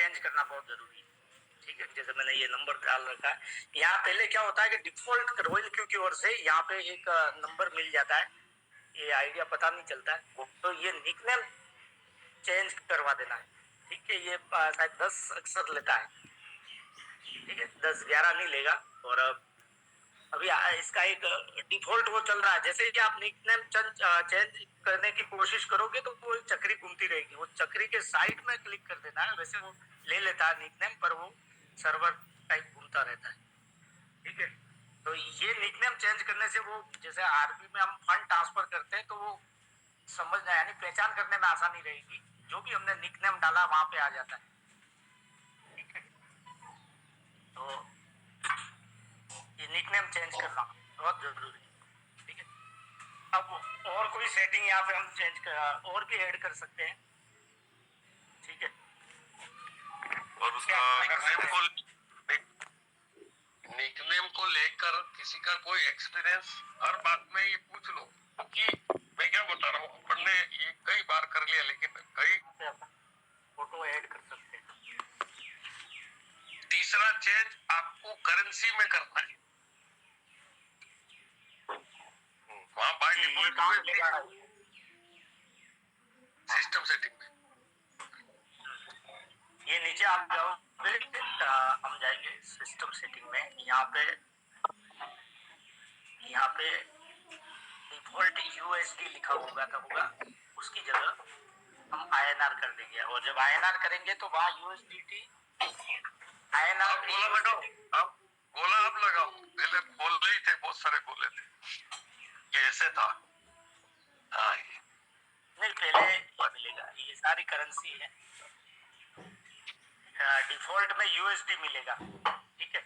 Change करना बहुत जरूरी है। ठीक है, जैसे मैंने ये नंबर डाल रखा है यहाँ। पहले क्या होता है कि डिफॉल्ट रॉयल क्यू की ओर से यहाँ पे एक नंबर मिल जाता है, ये आइडिया पता नहीं चलता है, तो ये निकनेम चेंज करवा देना है। ठीक है, ये शायद 10 अक्षर लेता है। ठीक है, 10-11 नहीं लेगा। और अभी इसका एक डिफॉल्ट वो चल रहा है, जैसे कि आप निकनेम चेंज करने की कोशिश करोगे तो वो चक्री घूमती रहेगी, वो चक्री के साइड में क्लिक कर देना है। वैसे वो ले लेता है निकनेम, पर वो सर्वर टाइप घूमता रहता है। ठीक है, तो ये निकनेम चेंज करने से वो, जैसे आरबी में हम फंड ट्रांसफर करते हैं तो वो समझना यानी पहचान करने में आसानी रहेगी, जो भी हमने निकनेम डाला वहां पे आ जाता है। ठीक है, तो ये निकनेम चेंज करना बहुत जरूरी है। ठीक है, अब और कोई सेटिंग यहाँ पे हम चेंज कर और भी ऐड कर सकते हैं। ठीक है, और उसका निकनेम को लेकर किसी का कोई एक्सपीरियंस हर बात में ये पूछ लो, क्योंकि मैं क्या बता रहा हूँ, अपन ने ये कई बार कर लिया, लेकिन कई फोटो ऐड कर सकते हैं। तीसरा चेंज आपको करेंसी में करना है। वहां बाय डिफॉल्ट सिस्टम सेटिंग में ये नीचे आप जाओगे, हम जाएंगे सिस्टम सेटिंग में। यहाँ पे डिफॉल्ट यूएसडी लिखा होगा, उसकी जगह हम आईएनआर कर देंगे। और जब आईएनआर करेंगे तो वहाँ यूएसडीटी आईएनआर गोला लगाओ, आप गोला आप लगाओ। पहले बोल रही थे, बहुत सारे बोले थे ये ऐसे था। हाँ, नहीं, पहले मिलेगा, ये सारी करेंसी है। डिफॉल्ट में यूएसडी मिलेगा। ठीक है,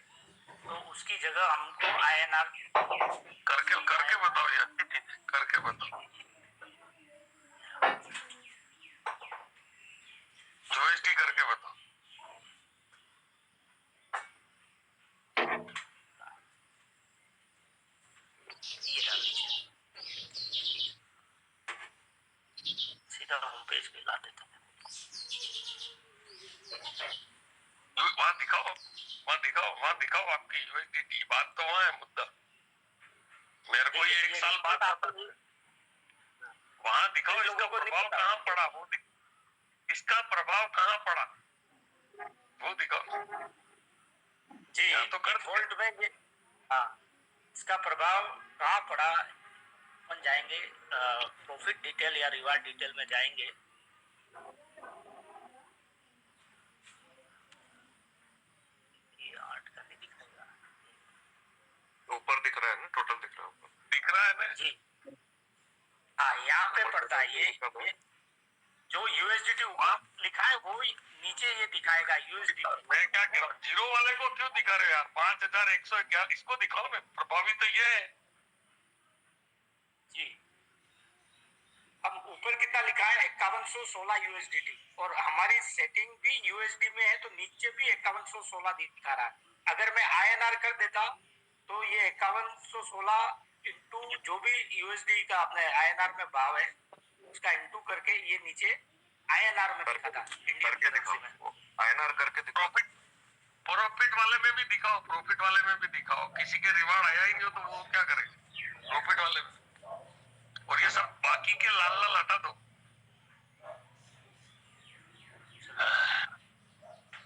तो उसकी जगह हमको आईएनआर करके बताओ यार, करके बताओ। यूएसडी करके बताओ। ये डाल सीधा होम पेज पे ला देता हूँ। वहाँ दिखाओ आपकी यूएसडी बात तो वहाँ है मुद्दा। मेरे को ये एक साल बाद वहाँ दिखाओ इसका प्रभाव कहाँ पड़ा, वो इसका प्रभाव कहाँ पड़ा वो दिखाओ जी। तो कर डिफॉल्ट में ये, हाँ, इसका प्रभाव कहाँ पड़ा। अपन जाएंगे प्रॉफिट डिटेल या रिवार्ड डिटेल में जाएंगे। ये 8 का नहीं दिखाएगा, ऊपर दिख रहा है ना, टोटल दिख रहा है ना जी। हाँ, यहाँ पे पड़ता है ये जो यूएसडीटी ऊपर लिखा है वो नीचे ये दिखाएगा यूएसडी। मैं क्या कह रहा हूँ, जीरो वाले को क्यों दिखा रहे हो यार? 5111 इसको दिखाओ ना, प्रभावी तो ये है जी। अब ऊपर कितना लिखा है? 5116 यूएसडीटी, और हमारी सेटिंग भी यूएसडी में है तो नीचे भी 5116 दिखा रहा है। अगर मैं आईएनआर कर देता तो ये 5116 इंटू जो भी यूएसडी का अपने आईएनआर में भाव है उसका इंटू करके ये नीचे आईएनआर में दिखा था, इंडियन करेंसी में। आईएनआर करके दिखाओ। प्रॉफिट वाले में भी दिखाओ, प्रॉफिट वाले में भी दिखाओ। किसी के रिवार्ड आया ही नहीं हो तो वो क्या करेंगे प्रॉफिट वाले में? और ये सब बाकी के लाल लाल हटा दो,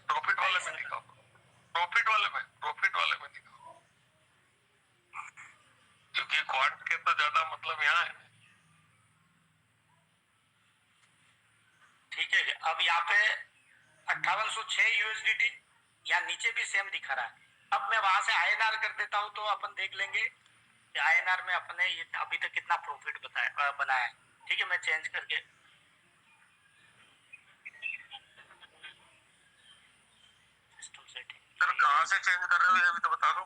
प्रॉफिट वाले में दिखाओ। प्रॉफिट वाले में दिखाओ, क्योंकि क्वार्ट के तो ज्यादा मतलब यहाँ है। ठीक है, अब यहाँ पे 5806 यूएसडीटी या नीचे भी सेम दिखा रहा है। अब मैं वहां से आईएनआर कर देता हूँ तो अपन देख लेंगे कि आईएनआर में अपने ये अभी तक कितना प्रॉफिट बनाया है। ठीक है, मैं चेंज करके सिस्टम सेटिंग। सर कहाँ से चेंज कर रहे हो ये भी तो बता दो।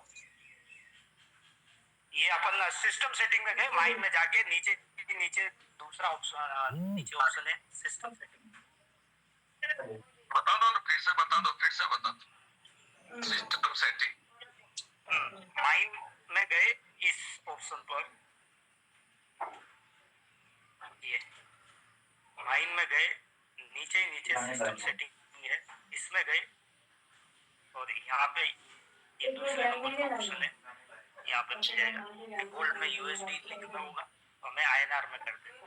ये अपन सिस्टम सेटिंग में गए, माइन में जाके नीचे दूसरा ऑप्शन, नीचे ऑप्शन है सिस्टम सेटिंग। बता दो ना, फिर से बता दो। सिस्टम सेटिंग माइन में गए, इस ऑप्शन पर ये माइन में गए, नीचे सिस्टम सेटिंग है, इस इसमें गए और यहाँ पे ये दूसरे नंबर का ऑप्शन है, यहाँ पे मिल जाएगा। गोल्ड में यूएसडी लिखना होगा, हमें आईएनआर में कर देना।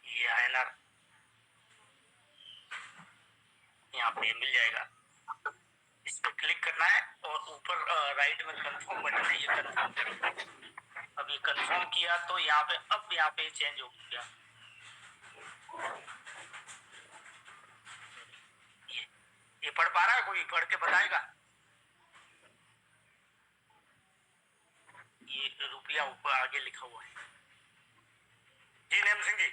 ये आईएनआर यहाँ पे मिल जाएगा, इस पे क्लिक करना है और ऊपर राइट में कंफर्म बटन है, ये कंफर्म करेंगे। अब ये कंफर्म किया तो यहाँ पे अब यहाँ पे चेंज हो गया। ये पढ़ पा रहा है कोई? पढ़ के बताएगा। ये रुपया ऊपर आगे लिखा हुआ है जी। नेम सिंह जी,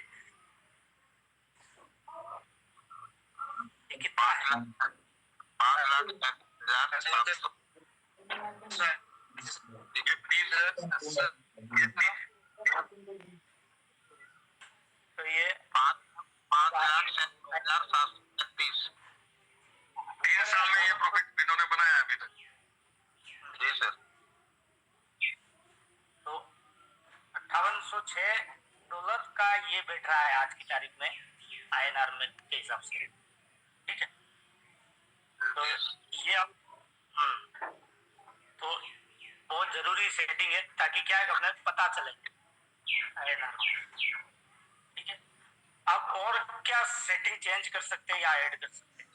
ये कितना है? 5,00,000 तो ये 5,07,733 3 साल में ये प्रॉफिट इन्होंने बनाया अभी तक। जी सर। तो $5806 का ये बैठ रहा है आज की तारीख में आईएनआर में के हिसाब से, ठीक है। तो ये अब तो बहुत जरूरी सेटिंग है ताकि क्या है अपने पता चले आईएनआर, ठीक है। अब और क्या सेटिंग चेंज कर सकते हैं या ऐड कर सकते हैं?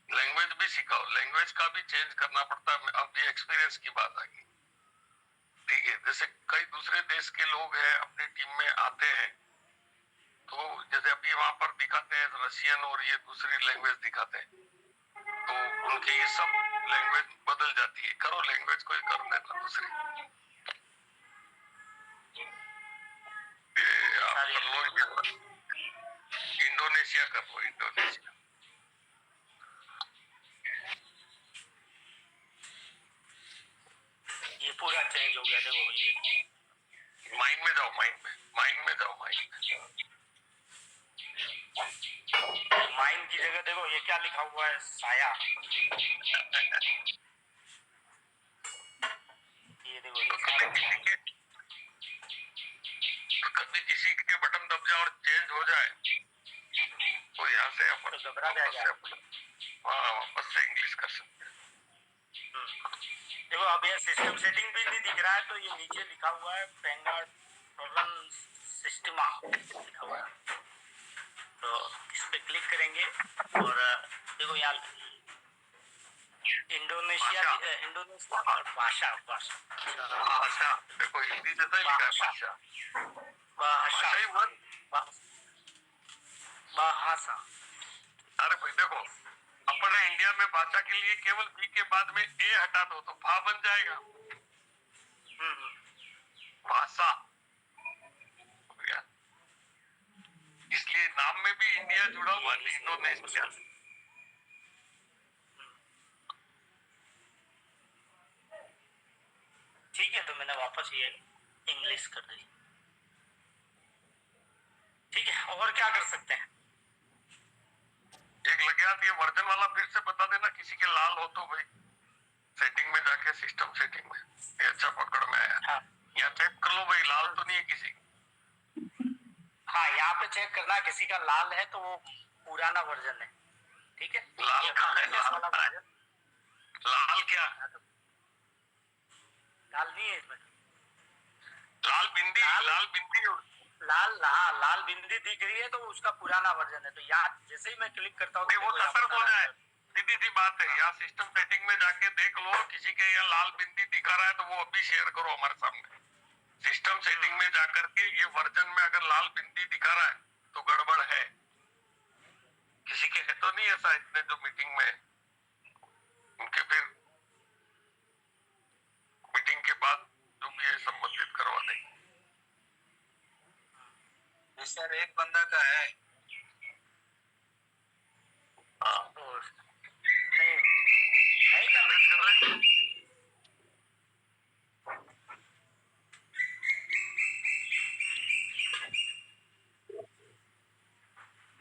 लैंग्वेज भी सिखाओ, लैंग्वेज का भी चेंज करना पड़ता है। अब ये एक्सपीरियंस की बात आ गई, ठीक है। जैसे कई दूसरे देश के लोग हैं अपनी टीम में आते हैं, तो जैसे अभी वहां पर दिखाते हैं रशियन और ये दूसरी लैंग्वेज दिखाते हैं, तो उनकी ये सब लैंग्वेज बदल जाती है। करो लैंग्वेज कोई कर देना दूसरी, आप कर लो। इंडोनेशिया कर लो, इंडोनेशिया। ये पूरा चेंज हो गया, देखो ये माइंड में जाओ, माइंड में जाओ, माइंड की जगह देखो ये क्या लिखा हुआ है, साया। ये देखो ये साया। कभी किसी के बटन दब जाए और चेंज हो जाए तो यहाँ से अपन तो घबरा जाएगा। वापस से इंग्लिश कर सकते हैं। देखो अब ये सिस्टम सेटिंग भी नहीं दिख रहा है, तो ये नीचे लिखा हुआ है पेंगाटोलन सिस्टमा लिखा हुआ है, तो इस पे क्लिक करेंगे और देखो यहाँ इंडोनेशिया और भाषा देखो हिंदी जैसा ही लिखा है, भाषा। अरे भाई देखो, अपने इंडिया में भाषा के लिए केवल बी के बाद में ए हटा दो तो भा बन जाएगा। भाषा, इसलिए नाम में भी इंडिया जुड़ा हुआ है, इंडोनेशिया। ठीक है, तो मैंने वापस ये इंग्लिश कर दी, ठीक है। और क्या कर सकते हैं? एक लग गया तो ये वर्जन वाला फिर से बता देना, किसी के लाल हो तो भाई सेटिंग में जाके, सिस्टम सेटिंग में। ये अच्छा पकड़ में आया। हाँ, यहाँ चेक कर लो भाई, लाल तो नहीं है किसी। हाँ यहाँ पे चेक करना, किसी का लाल है तो वो पुराना वर्जन है, ठीक है। लाल कहाँ है? लाल क्या? लाल नहीं है इसमें। लाल बिंदी, लाल बिंदी, लाल बिंदी दिख रही है तो उसका पुराना वर्जन है। तो यहाँ जैसे ही मैं क्लिक करता हूँ वो सतर्क हो जाए। सीधी सी बात है, यहाँ सिस्टम सेटिंग में जाके देख लो, किसी के यहाँ लाल बिंदी दिखा रहा है तो वो अभी शेयर करो हमारे सामने। सिस्टम सेटिंग में जाकर के ये वर्जन में अगर लाल बिंदी दिखा रहा है तो गड़बड़ है। किसी के है तो नहीं ऐसा, इतने जो मीटिंग में उनके फिर मीटिंग के बाद जो भी है संबंधित करवा देंगे। सर एक बंदा का है। हाँ नहीं है क्या मीटिंग?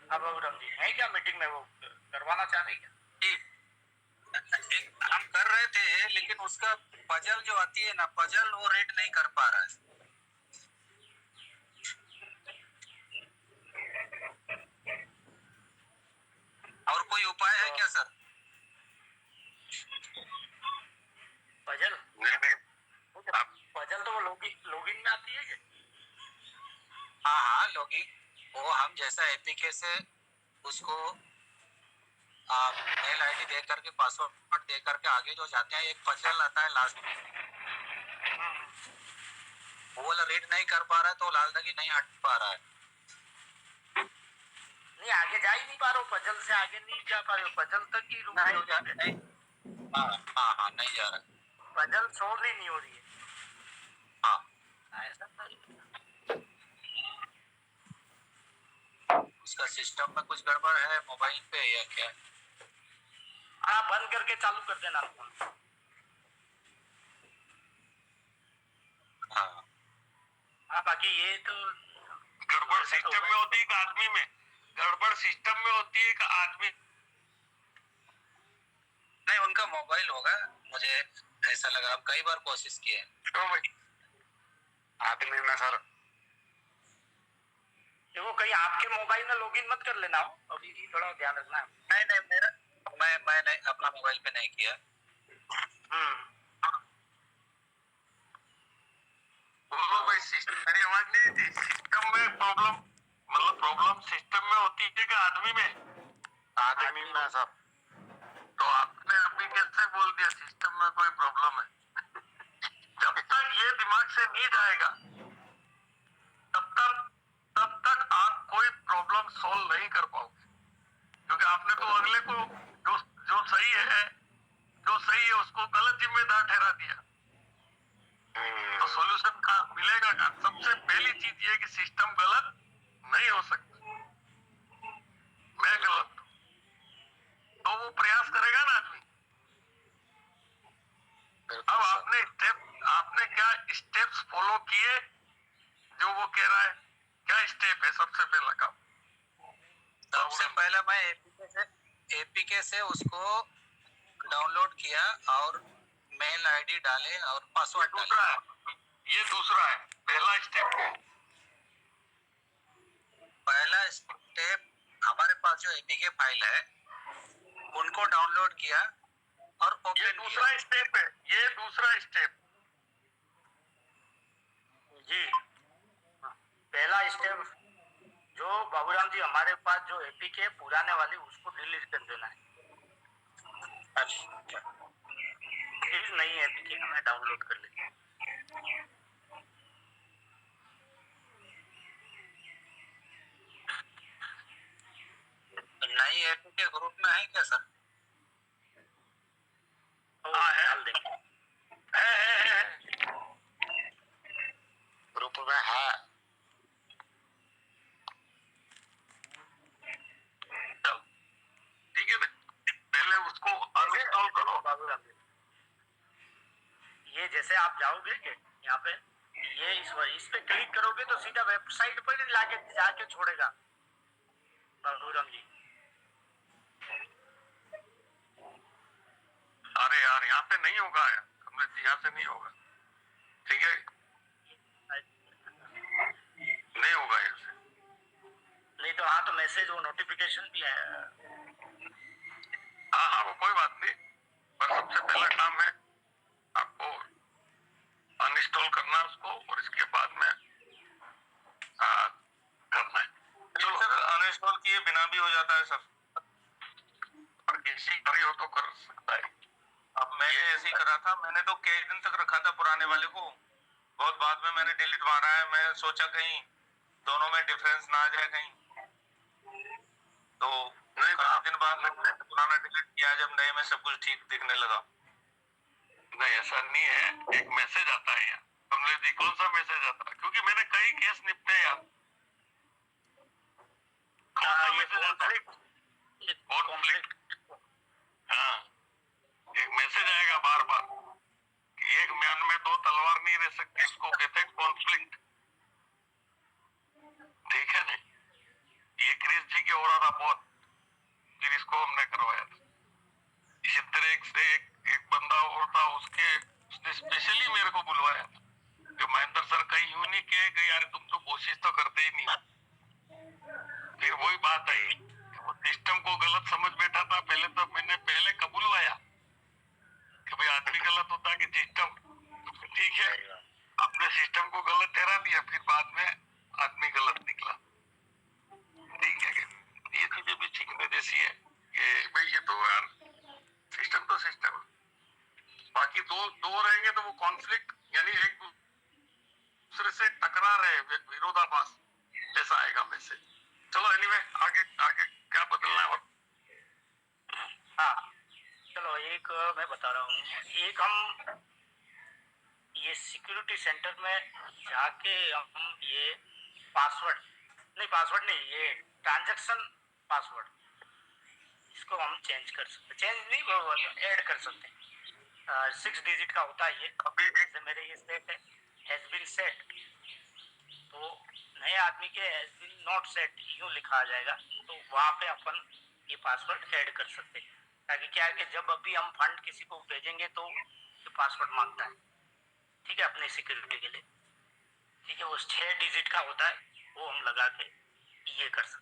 अब राम जी है क्या मीटिंग में? वो करवाना चाह रहे क्या? हम कर रहे थे लेकिन उसका पजल जो आती है ना, पजल वो रेड नहीं कर पा रहा है। होगी, वो हम जैसा एपीके से उसको मेल आईडी दे करके पासवर्ड दे करके आगे जो जाते हैं, एक पजल आता है लास्ट में, वो वाला रीड नहीं कर पा रहा है तो लाल दगी नहीं हट पा रहा है। नहीं आगे जा ही नहीं पा रहे हो, पजल से आगे नहीं जा पा रहे हो, पजल तक ही रुक नहीं हो जा नहीं, हाँ हाँ हाँ, नहीं जा रहा है। पजल सोल्व ही नहीं हो रही है। हाँ, ऐसा तो उसका सिस्टम में कुछ गड़बड़ है मोबाइल पे या क्या? हाँ, बंद करके चालू कर देना। हाँ, हाँ, बाकी ये तो गड़बड़ सिस्टम में होती है कि आदमी में? गड़बड़ सिस्टम में होती है कि आदमी? नहीं, उनका मोबाइल होगा, मुझे ऐसा लगा। हम कई बार कोशिश किए। क्यों भाई? आदमी में सर, देखो कहीं आपके मोबाइल में लॉगिन मत कर लेना हो, अभी थोड़ा ध्यान रखना। नहीं नहीं, मेरा मैं नहीं, अपना मोबाइल पे नहीं किया। बोलो भाई, मेरी आवाज नहीं थी? सिस्टम में प्रॉब्लम, मतलब प्रॉब्लम सिस्टम में होती है कि आदमी में? आदमी में सर। तो आपने अभी कैसे बोल दिया सिस्टम में कोई प्रॉब्लम है? जब तक ये दिमाग से नहीं जाएगा तब तक आप कोई प्रॉब्लम सॉल्व नहीं कर पाओगे, क्योंकि आपने तो अगले को जो सही है उसको गलत जिम्मेदार ठहरा दिया। तो सॉल्यूशन का मिलेगा का? सबसे पहली चीज ये कि सिस्टम गलत नहीं हो सकता। मैं गलत हूं तो वो प्रयास करेगा ना आदमी। अब आपने क्या स्टेप्स फॉलो किए जो वो कह रहा है? क्या स्टेप है सबसे पहला काम? सबसे पहले मैं एपीके से उसको डाउनलोड किया और मेल आईडी डाले और पासवर्ड डाले। ये दूसरा है। पहला स्टेप है, पहला स्टेप हमारे पास जो एपीके फाइल है उनको डाउनलोड किया और ये ओपन दूसरा किया। स्टेप है, ये दूसरा स्टेप जी। पहला स्टेप जो बाबूराम जी हमारे पास जो एपीके पुराने वाली उसको डिलीट कर देना है, अच्छा, फिर नई एपीके हमें डाउनलोड कर लेंगे। तो नई एपीके ग्रुप में है क्या सर? हाँ, डाल देंगे। है। ग्रुप में है। ठीक है, पहले उसको अनइंस्टॉल करो। बाबूराम जी, ये जैसे आप जाओगे के यहाँ पे, ये इस पे क्लिक करोगे तो सीधा वेबसाइट पर ही जाके छोड़ेगा बाबूराम जी। अरे यार, यहाँ पे नहीं होगा यार, यहाँ से नहीं होगा। ठीक है, नहीं होगा यहाँ से। नहीं तो हाँ, तो मैसेज वो नोटिफिकेशन भी है। हाँ, वो कोई बात नहीं, पर सबसे पहला काम है आपको अनइंस्टॉल करना है उसको, और इसके बाद में करना है। चलो सर, अनइंस्टॉल किए बिना भी हो जाता है सर, और किसी करी हो तो कर सकता है। अब मैंने ऐसे ही करा था, मैंने तो कई दिन तक रखा था पुराने वाले को, बहुत बाद में मैंने डिलीट मारा है। मैं सोचा कहीं दोनों में डिफरेंस ना आ जाए कहीं, तो नहीं, काफी दिन बाद मैंने पुराना डिलीट किया जब नए में सब कुछ ठीक दिखने लगा। नहीं, ऐसा नहीं है, एक मैसेज आता है यार। तुमने जी कौन सा मैसेज आता है? क्योंकि मैंने कई केस निपटे यार। कौन सा मैसेज आता है? कॉन्फ्लिक्ट। हाँ, एक मैसेज आएगा बार बार कि एक म्यान में दो तलवार नहीं रह सकती, इसको कहते हैं कॉन्फ्लिक्ट। ठीक है नहीं, ये क्रिस जी के हो रहा था बहुत, फिर इसको हमने करवाया था। इसी तरह से एक बंदा और था, उसने स्पेशली मेरे को बुलवाया था कि महेंद्र सर कहीं यूं नहीं कहे कि यार तुम तो कोशिश तो करते ही नहीं। फिर वही बात आई, वो सिस्टम को गलत समझ बैठा था पहले, तो मैंने पहले कबूलवाया कि भाई आदमी गलत होता कि सिस्टम। ठीक है, चलो एनीवे आगे आगे क्या बदलना है और हाँ चलो एक मैं बता रहा हूँ। एक हम ये सिक्योरिटी सेंटर में जाके हम ये पासवर्ड नहीं, ये ट्रांजैक्शन पासवर्ड इसको हम चेंज कर सकते, चेंज नहीं वो ऐड कर सकते हैं। 6 डिजिट का होता है ये। अभी एक जैसे मेरे ये सेट है हैज बीन सेट, तो नए आदमी के हैज बीन नॉट सेट यूं लिखा आ जाएगा, तो वहाँ पे अपन ये पासवर्ड ऐड कर सकते हैं। ताकि क्या है कि जब अभी हम फंड किसी को भेजेंगे तो ये पासवर्ड मांगता है, ठीक है, अपनी सिक्योरिटी के लिए, ठीक है, वो 6 डिजिट का होता है, वो हम लगा के ये कर सकते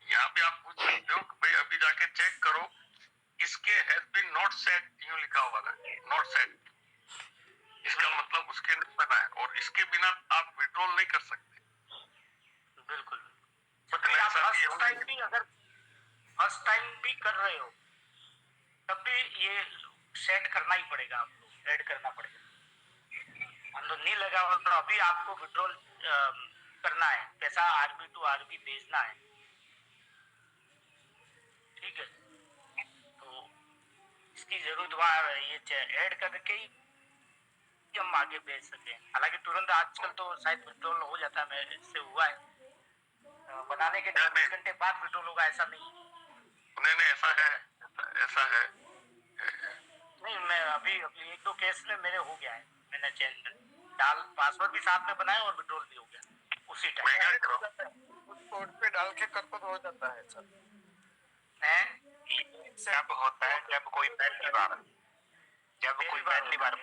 यहाँ पे आप पूछ सकते हो कि भाई अभी जाके चेक करो इसके हैज बीन नॉट सेट यूं लिखा हुआ है, नॉट सेट, इसका मतलब उसके नहीं बना है और इसके बिना आप विड्रॉल नहीं कर सकते। हैं। बिल्कुल। बट जबकि आप मेरे साथ ये फर्स्ट टाइम भी अगर फर्स्ट टाइम भी कर रहे हो तब भी ये सेट करना ही पड़ेगा, आपको ऐड करना पड़ेगा। मान लो नहीं लगा हो तो अभी आपको विड्रॉल करना है, पैसा आरबी टू आरबी भेजना है, ठीक है, तो इसकी जरूरत वहाँ ये ऐड करके ही हम आगे भेज सके। हालांकि तुरंत आजकल तो शायद विड्रॉल हो जाता है, मेरे से हुआ है, बनाने के 24 घंटे बाद विड्रॉल होगा ऐसा नहीं। नहीं ऐसा है, ऐसा है। नहीं मैं अभी अभी 1-2 केस में मेरे हो गया है, मैंने चेंज पासवर्ड भी साथ में बनाया और विड्रॉल भी हो गया उसी मैं क्या टाइम। करूँ कोड पे डाल के कर तो हो जाता है सर। जब होता है जब कोई पहली बार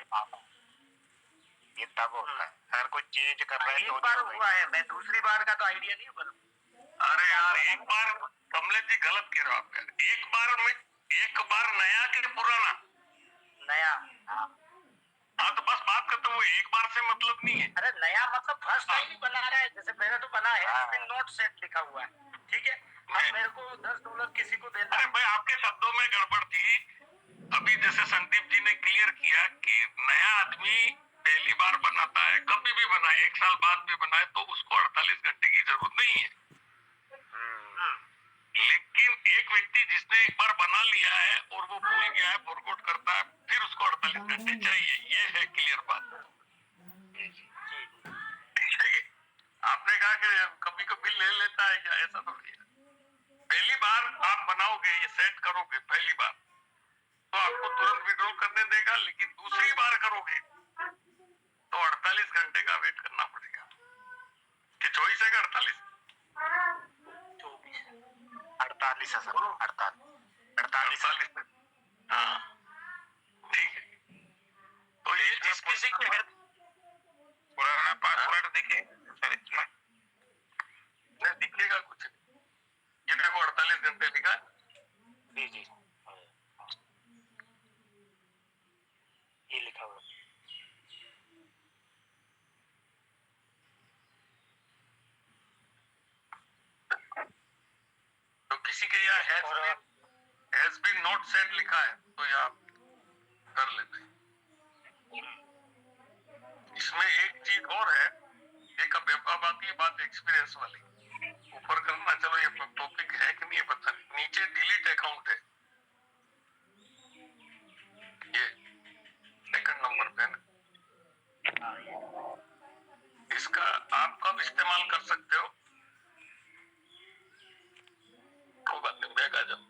ये तब होता है। अगर कोई चेंज कर रहा है एक बार हुआ है, मैं दूसरी बार का तो आइडिया नहीं बना। अरे यार एक बार कमलेश जी गलत कह रहे हो आप यार, एक बार नया के पुराना नया, हाँ तो बस बात खत्म हुई, एक बार से मतलब नहीं है। अरे नया मतलब फर्स्ट टाइम ही बना रहा है, जैसे मेरा तो बना है नॉट सेट लिखा हुआ है, ठीक है, अब मेरे को $10 किसी को देना अरे है। भाई आपके शब्दों में गड़बड़ थी। अभी जैसे संदीप जी ने क्लियर किया कि नया आदमी पहली बार बनाता है, कभी भी बनाए, 1 साल बाद भी बनाए, तो उसको 48 घंटे की जरूरत नहीं है। लेकिन एक व्यक्ति जिसने एक बार बना लिया है और वो भूल गया है, फॉरगॉट करता है, फिर उसको 48 घंटे चाहिए, ये है क्लियर बात। ठीक है, आपने कहा कि कभी कभी ले लेता है क्या, ऐसा थोड़ी है। पहली बार आप बनाओगे, ये सेट करोगे पहली बार, तो आपको तुरंत विड्रॉल करने देगा, लेकिन दूसरी बार करोगे तो 48 घंटे का वेट करना पड़ेगा। कि 24 है कि 48? 48 है सर, 48। हाँ ठीक है। तो ये जिस किसी को पुराना पासवर्ड दिखे सर इसमें नहीं दिखेगा कुछ नहीं। ये देखो 48 घंटे लिखा है। जी ये लिखा हुआ तो किसी के यहाँ हैज बीन नॉट सेट लिखा है तो ये आप कर लेते हैं। इसमें एक चीज और है, एक अब आती है बात एक्सपीरियंस वाली, ऊपर करना, चलो ये टॉपिक है कि नहीं पता नहीं, नीचे डिलीट अकाउंट है, ये सेकंड नंबर पे ना, इसका आप कब इस्तेमाल कर सकते हो? कोई बात नहीं, बैग आ जाओ।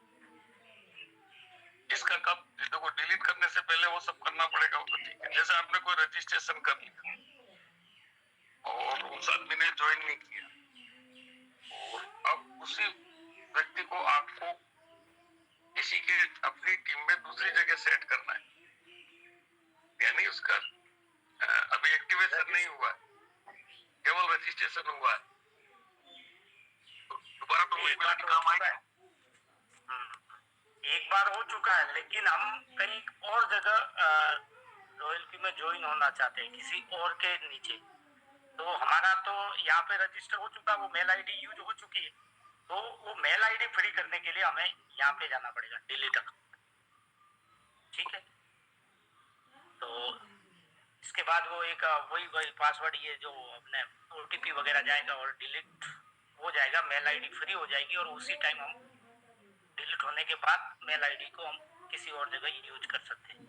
इसका कब, देखो डिलीट करने से पहले वो सब करना पड़ेगा, वो तो ठीक है। जैसे आपने कोई रजिस्ट्रेशन कर लिया और उस आदमी ने ज्वाइन नहीं किया, और अब उसी व्यक्ति को आपको किसी के अपनी टीम में दूसरी जगह सेट करना है, यानी उसका अभी एक्टिवेशन नहीं हुआ है, केवल रजिस्ट्रेशन हुआ है, तो दोबारा तो वही वाला काम आएगा। एक बार हो चुका है, लेकिन हम कहीं और जगह रॉयल्टी में ज्वाइन होना चाहते हैं किसी और के नीचे, तो हमारा तो यहाँ पे रजिस्टर हो चुका, वो मेल आईडी यूज हो चुकी है, तो वो मेल आईडी फ्री करने के लिए हमें यहाँ पे जाना पड़ेगा डिलीट अकाउंट, ठीक है। तो इसके बाद वो एक वही पासवर्ड, ये जो अपने OTP वगैरह जाएगा और डिलीट हो जाएगा मेल आईडी फ्री हो जाएगी और उसी टाइम हम डिलीट होने के बाद मेल आईडी को हम किसी और जगह यूज कर सकते हैं।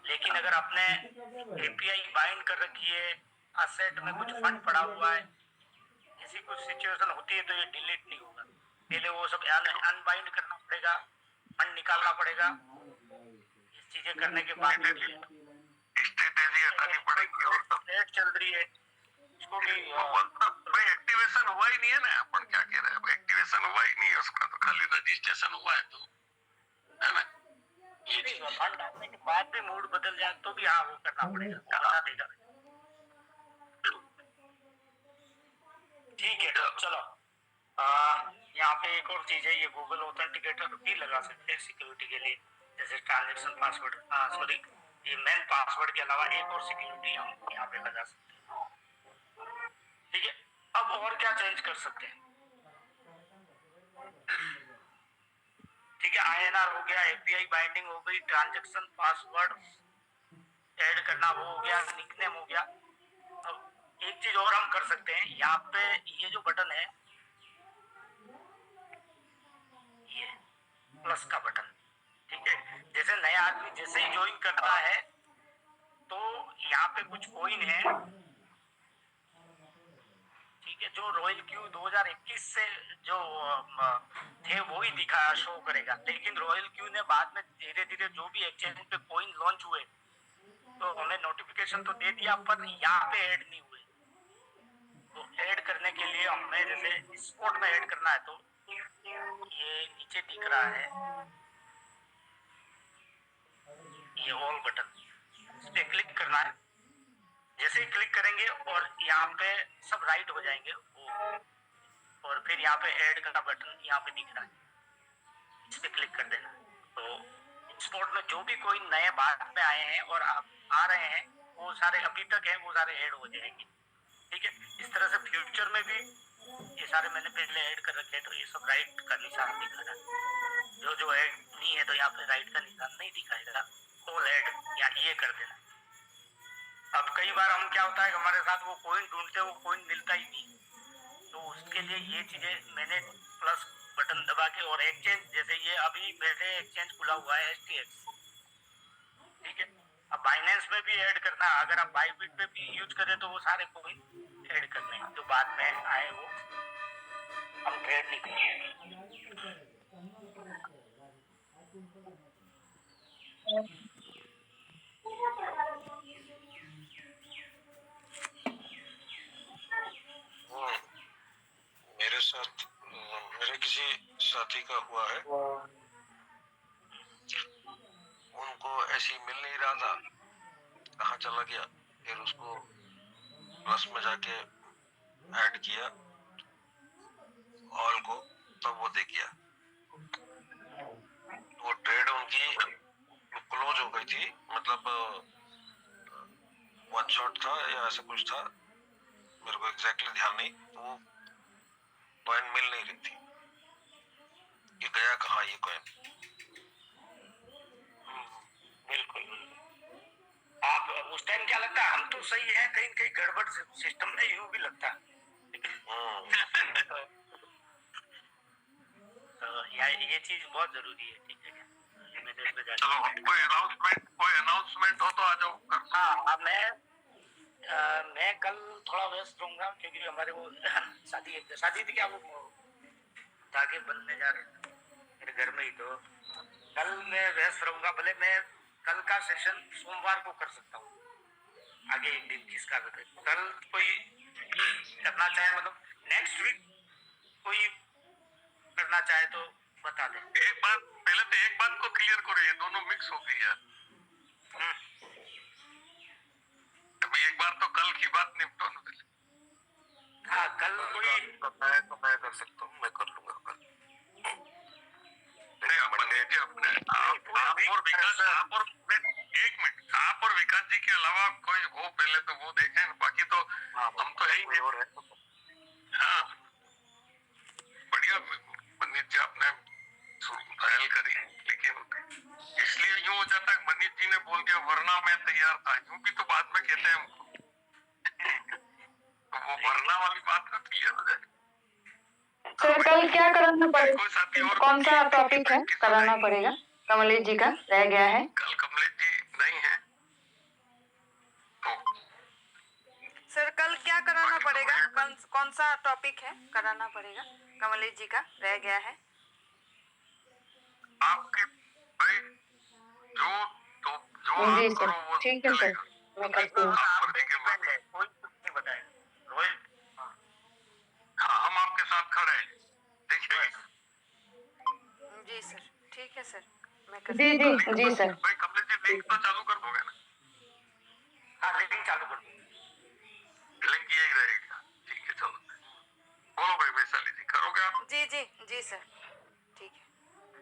लेकिन अगर आपने एपीआई बाइंड कर रखी है, असेट में कुछ फंड पड़ा हुआ है, ऐसी कुछ सिचुएशन होती है तो ये डिलीट नहीं होगा। पहले वो सब अनबाइंड करना पड़ेगा, फंड निकालना पड़ेगा, ये चीजें करने के बाद स्ट्रेटेजी हटानी पड़ेगी और सब डेट चल रही है इसको भी भाई एक्टिवेशन हुआ ही नहीं है ना। अपन क्या कह रहे हैं, एक्टिवेशन हुआ ही नहीं है उसका, तो खाली रजिस्ट्रेशन हुआ है, तो है ना। ये चीज फंड डालने के बाद भी मूड बदल जाए तो भी हाँ वो करना पड़ेगा, बता देगा। ठीक है चलो, यहाँ पे एक और चीज है, ये गूगल ऑथेंटिकेटर भी लगा सकते हैं सिक्योरिटी के लिए, जैसे ट्रांजैक्शन पासवर्ड, सॉरी ये मेन पासवर्ड के अलावा एक और सिक्योरिटी हम यहाँ पे लगा सकते हैं। ठीक है, अब और क्या चेंज कर सकते हैं? ठीक है, आईएनआर हो गया, एपीआई बाइंडिंग हो गई, ट्रांजैक्शन पासवर्ड ऐड करना वो हो गया, निकनेम हो गया। अब एक चीज और हम कर सकते हैं, यहाँ पे ये जो बटन है, ये प्लस का बटन, ठीक है, जैसे नया आदमी जैसे ही ज्वाइन करता है तो यहाँ पे कुछ कॉइन है, ठीक है, जो रॉयल क्यू 2021 से जो थे वो ही दिखा शो करेगा। लेकिन रॉयल क्यू ने बाद में धीरे धीरे जो भी एक्सचेंज पे कॉइन लॉन्च हुए तो हमें नोटिफिकेशन तो दे दिया, पर यहाँ पे ऐड नहीं हुए। तो ऐड करने के लिए हमें जैसे स्पॉट में ऐड करना है, तो ये नीचे दिख रहा है ये ऑल बटन, इस पे क्लिक करना है। जैसे ही क्लिक करेंगे और यहाँ पे सब राइट हो जाएंगे वो, और फिर यहाँ पे ऐड का बटन यहाँ पे दिख रहा है, इस पे क्लिक कर देना। तो स्पॉट में जो भी कोई नए बाद में आए हैं और आ रहे हैं वो सारे अभी तक हैं, वो सारे ऐड हो जाएंगे। ठीक है, इस तरह से फ्यूचर में भी ये सारे मैंने पहले ऐड कर रखे हैं, तो ये सब राइट का निशान दिखा रहा है। जो ऐड नहीं है तो यहाँ पे राइट का निशान नहीं दिखाएगा, ऑल ऐड या ये कर देना। अब कई बार हम क्या होता है हमारे साथ वो कॉइन ढूंढते हैं, वो कॉइन मिलता ही नहीं, तो उसके लिए ये चीजें मैंने प्लस बटन दबा के, और एक्सचेंज जैसे ये अभी मेरे एक्सचेंज खुला हुआ है STX, ठीक है, अब बाइनेंस में भी ऐड करना, अगर आप बाइबिट पे भी यूज करें तो वो सारे कॉइन ऐड करने हैं जो बाद में आए, वो हम ट्रेड नहीं करेंगे। मेरे साथ मेरे किसी साथी का हुआ है, उनको ऐसे ही मिल नहीं रहा था, कहाँ चला गया, फिर उसको प्लस में जाके ऐड किया ऑल को, तब वो देख गया। वो ट्रेड उनकी क्लोज हो गई थी, मतलब वन शॉट था या ऐसा कुछ था, मेरे को एग्जैक्टली ध्यान नहीं। वो कॉइन मिल नहीं रही थी कि गया कहाँ ये कॉइन। बिल्कुल, आप उस टाइम क्या लगता है हम तो सही है, कहीं कहीं गड़बड़ सिस्टम में यूं भी लगता है। तो ये चीज बहुत जरूरी है। ठीक है, चलो कोई अनाउंसमेंट हो तो आ जाओ। हाँ, मैं कल थोड़ा व्यस्त रहूंगा क्योंकि हमारे वो शादी थी क्या, वो धागे बनने जा रहे हैं मेरे घर में ही, तो कल मैं व्यस्त रहूंगा। भले मैं कल का सेशन सोमवार को कर सकता हूँ, आगे एक दिन किसका भी, कल कोई करना चाहे, मतलब नेक्स्ट वीक कोई करना चाहे तो बता दे। एक बात पहले तो एक बात को क्लियर करो, ये दोनों मिक्स हो गई है। अभी एक बार तो कल की बात निपटो ना पहले। हाँ, कल कोई तो मैं कर सकता हूँ, मैं कर लूंगा कल। अपने आप और विकास, एक मिनट, आप और विकास जी के अलावा कोई हो पहले तो वो देखें, बाकी तो हम तो है ही नहीं। हाँ बढ़िया मनीष जी आपने पहल करी, लेकिन इसलिए यूं हो जाता है मनीष जी ने बोल दिया वरना मैं तैयार था, यूं भी तो बाद में कहते हैं हमको। तो वो वरना वाली बात का क्लियर हो जाए। कल क्या कराना पड़ेगा? कोई साथी और कौन सा टॉपिक है कराना पड़ेगा? कमलेश जी का रह गया है। कल कमलेश जी नहीं है तो सर कल क्या कराना पड़ेगा? कौन सा टॉपिक है कराना पड़ेगा? कमलेश जी का रह गया है। आपके भाई जो जी आप सर, करो वो ठीक है सर, चलेगा। मैं करती हूँ। आप मर्जी के डिपेंड मालिक। है, कोई कुछ नहीं बताएगा। रोहित, हाँ, हाँ, हम आपके साथ खड़े हैं, देखिए। जी सर, ठीक है सर, मैं जी करती हूँ। जी जी सर। भाई कमलेश जी लिंक तो चालू कर दोगे ना? हाँ लिंक चालू कर दो। लिंक यही रहेगा, ठीक है चलो। बोलो भाई वैशाली जी, करोगे आप? जी जी जी सर, ठीक है।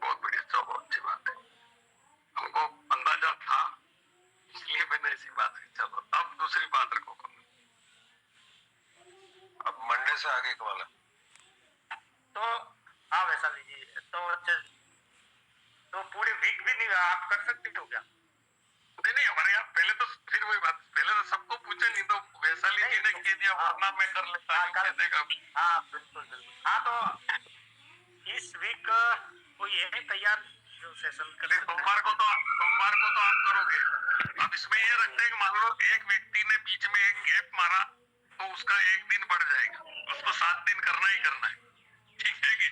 बहुत बढ़िया, चलो अच्छी बात है। हमको अंदाजा था इसलिए मैंने ऐसी बात की। चलो अब दूसरी बात रखो। अब मंडे से आगे का वाला तो हाँ वैशाली जी, तो पूरे वीक भी नहीं आप कर सकते हो क्या? नहीं हमारे यहाँ पहले तो फिर वही बात, पहले तो सबको पूछे, नहीं तो वैशाली जी ने कह दिया वरना मैं कर लेता हूँ, कह देगा। हाँ बिल्कुल बिल्कुल। हाँ तो इस वीक कोई है तैयार जो सेशन कर सकते हैं? सोमवार को तो आप करोगे। अब इसमें ये रखते हैं कि मान लो एक व्यक्ति ने बीच में एक गैप मारा तो उसका एक दिन बढ़ जाएगा, उसको 7 दिन करना ही करना है, ठीक है कि